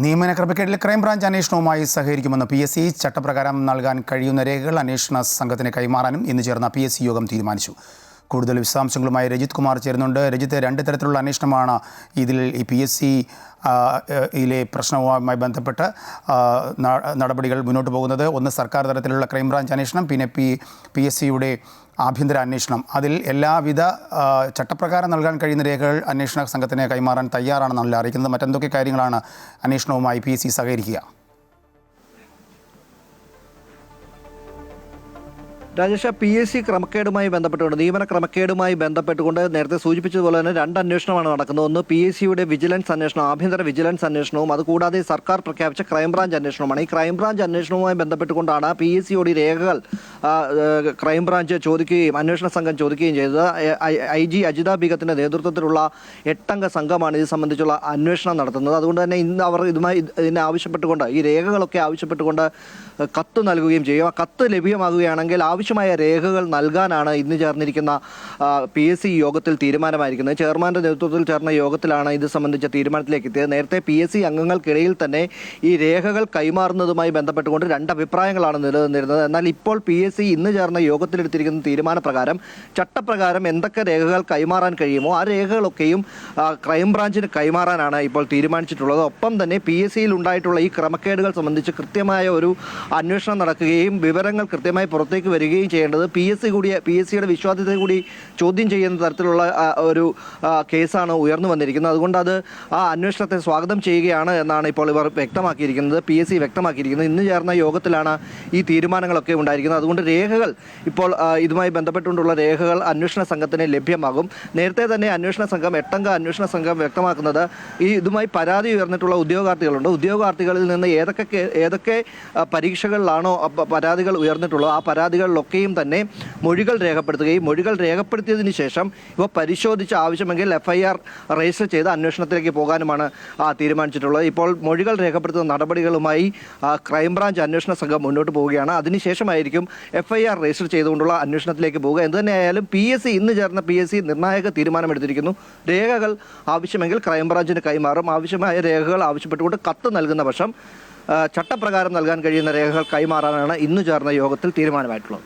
നിയമന ക്രമക്കേടിൽ ക്രൈംബ്രാഞ്ച് അന്വേഷണവുമായി സഹകരിക്കുമെന്ന് PSC ചട്ടപ്രകാരം നൽകാൻ കഴിയുന്ന രേഖകൾ അന്വേഷണ സംഘത്തിന് കൈമാറാനും ഇന്ന് ചേർന്ന PSC യോഗം തീരുമാനിച്ചു. കൂടുതൽ വിശദാംശങ്ങളുമായി രജിത് കുമാർ ചേരുന്നുണ്ട്. രജിത്ത്, രണ്ട് തരത്തിലുള്ള അന്വേഷണമാണ് ഇതിൽ ഈ PSC യിലെ പ്രശ്നവുമായി ബന്ധപ്പെട്ട് നടപടികൾ മുന്നോട്ട് പോകുന്നത്. ഒന്ന് സർക്കാർ തലത്തിലുള്ള ക്രൈംബ്രാഞ്ച് അന്വേഷണം, പിന്നെ PSCയുടെ ആഭ്യന്തര അന്വേഷണം. അതിൽ എല്ലാവിധ ചട്ടപ്രകാരം നൽകാൻ കഴിയുന്ന രേഖകൾ അന്വേഷണ സംഘത്തിന് കൈമാറാൻ തയ്യാറാണെന്നല്ല അറിയിക്കുന്നത്. മറ്റെന്തൊക്കെ കാര്യങ്ങളാണ് അന്വേഷണവുമായി PSC സഹകരിക്കുക? രാജേഷ, PSC ക്രമക്കേടുമായി ബന്ധപ്പെട്ടുകൊണ്ട് നിയമന ക്രമക്കേടുമായി ബന്ധപ്പെട്ടുകൊണ്ട് നേരത്തെ സൂചിപ്പിച്ചതുപോലെ തന്നെ രണ്ട് അന്വേഷണമാണ് നടക്കുന്നത്. ഒന്ന് PSCയുടെ വിജിലൻസ് അന്വേഷണം, ആഭ്യന്തര വിജിലൻസ് അന്വേഷണവും അതുകൂടാതെ സർക്കാർ പ്രഖ്യാപിച്ച ക്രൈംബ്രാഞ്ച് അന്വേഷണവുമാണ്. ഈ ക്രൈംബ്രാഞ്ച് അന്വേഷണവുമായി ബന്ധപ്പെട്ടുകൊണ്ടാണ് PSCയോട് ഈ രേഖകൾ ക്രൈംബ്രാഞ്ച് ചോദിക്കുകയും അന്വേഷണ സംഘം ചോദിക്കുകയും ചെയ്തത്. IG അജിത ബീഗത്തിൻ്റെ നേതൃത്വത്തിലുള്ള 8-അംഗ സംഘമാണ് ഇത് സംബന്ധിച്ചുള്ള അന്വേഷണം നടത്തുന്നത്. അതുകൊണ്ട് തന്നെ ഇന്ന് അവർ ഇതിനെ ആവശ്യപ്പെട്ടുകൊണ്ട്, ഈ രേഖകളൊക്കെ ആവശ്യപ്പെട്ടുകൊണ്ട് കത്ത് നൽകുകയും ചെയ്യും. ആ കത്ത് ലഭ്യമാകുകയാണെങ്കിൽ ആവശ്യമായ രേഖകൾ നൽകാനാണ് ഇന്ന് ചേർന്നിരിക്കുന്ന PSC യോഗത്തിൽ തീരുമാനമായിരിക്കുന്നത്. ചെയർമാൻ്റെ നേതൃത്വത്തിൽ ചേർന്ന യോഗത്തിലാണ് ഇത് സംബന്ധിച്ച തീരുമാനത്തിലേക്ക് എത്തിയത്. നേരത്തെ PSC അംഗങ്ങൾക്കിടയിൽ തന്നെ ഈ രേഖകൾ കൈമാറുന്നതുമായി ബന്ധപ്പെട്ടുകൊണ്ട് രണ്ട് അഭിപ്രായങ്ങളാണ് നിലനിന്നിരുന്നത്. എന്നാൽ ഇപ്പോൾ PSC ഇന്ന് ചേർന്ന യോഗത്തിലെടുത്തിരിക്കുന്ന തീരുമാനപ്രകാരം ചട്ടപ്രകാരം എന്തൊക്കെ രേഖകൾ കൈമാറാൻ കഴിയുമോ ആ രേഖകളൊക്കെയും ക്രൈംബ്രാഞ്ചിന് കൈമാറാനാണ് ഇപ്പോൾ തീരുമാനിച്ചിട്ടുള്ളത്. ഒപ്പം തന്നെ PSCയിൽ ഉണ്ടായിട്ടുള്ള ഈ ക്രമക്കേടുകൾ സംബന്ധിച്ച് കൃത്യമായ ഒരു അന്വേഷണം നടക്കുകയും വിവരങ്ങൾ കൃത്യമായി പുറത്തേക്ക് വരികയും ചെയ്യേണ്ടത് PSCയുടെ വിശ്വാസ്യതയെ കൂടി ചോദ്യം ചെയ്യുന്ന തരത്തിലുള്ള ഒരു കേസാണ് ഉയർന്നു വന്നിരിക്കുന്നത്. അതുകൊണ്ട് ആ അന്വേഷണത്തെ സ്വാഗതം ചെയ്യുകയാണ് എന്നാണ് ഇപ്പോൾ ഇവർ വ്യക്തമാക്കിയിരിക്കുന്നത്, PSC വ്യക്തമാക്കിയിരിക്കുന്നത്. ഇന്ന് ചേർന്ന യോഗത്തിലാണ് ഈ തീരുമാനങ്ങളൊക്കെ ഉണ്ടായിരിക്കുന്നത്. അതുകൊണ്ട് രേഖകൾ ഇപ്പോൾ ഇതുമായി ബന്ധപ്പെട്ടുകൊണ്ടുള്ള രേഖകൾ അന്വേഷണ സംഘത്തിന് ലഭ്യമാകും. നേരത്തെ തന്നെ അന്വേഷണ സംഘം 8-അംഗ അന്വേഷണ സംഘം വ്യക്തമാക്കുന്നത് ഇതുമായി പരാതി ഉയർന്നിട്ടുള്ള ഉദ്യോഗാർത്ഥികളുണ്ട്. ഉദ്യോഗാർത്ഥികളിൽ നിന്ന് ഏതൊക്കെ പരീക്ഷകളിലാണോ പരാതികൾ ഉയർന്നിട്ടുള്ളത് ആ പരാതികളിലൊക്കെയും തന്നെ മൊഴികൾ രേഖപ്പെടുത്തുകയും മൊഴികൾ രേഖപ്പെടുത്തിയതിന് ശേഷം ഇവ പരിശോധിച്ച് ആവശ്യമെങ്കിൽ FIR രജിസ്റ്റർ ചെയ്ത് അന്വേഷണത്തിലേക്ക് പോകാനുമാണ് തീരുമാനിച്ചിട്ടുള്ളത്. ഇപ്പോൾ മൊഴികൾ രേഖപ്പെടുത്തുന്ന നടപടികളുമായി ക്രൈംബ്രാഞ്ച് അന്വേഷണ സംഘം മുന്നോട്ട് പോവുകയാണ്. അതിനുശേഷമായിരിക്കും FIR രജിസ്റ്റർ ചെയ്തുകൊണ്ടുള്ള അന്വേഷണത്തിലേക്ക് പോവുക. എന്തുതന്നെയായാലും PSC ഇന്ന് ചേർന്ന PSC നിർണായക തീരുമാനമെടുത്തിരിക്കുന്നു. രേഖകൾ ആവശ്യമെങ്കിൽ ക്രൈംബ്രാഞ്ചിന് കൈമാറും. ആവശ്യമായ രേഖകൾ ആവശ്യപ്പെട്ടുകൊണ്ട് കത്ത് നൽകുന്ന പക്ഷം ചട്ടപ്രകാരം നൽകാൻ കഴിയുന്ന രേഖകൾ കൈമാറാനാണ് ഇന്ന് ചേർന്ന യോഗത്തിൽ തീരുമാനമായിട്ടുള്ളത്.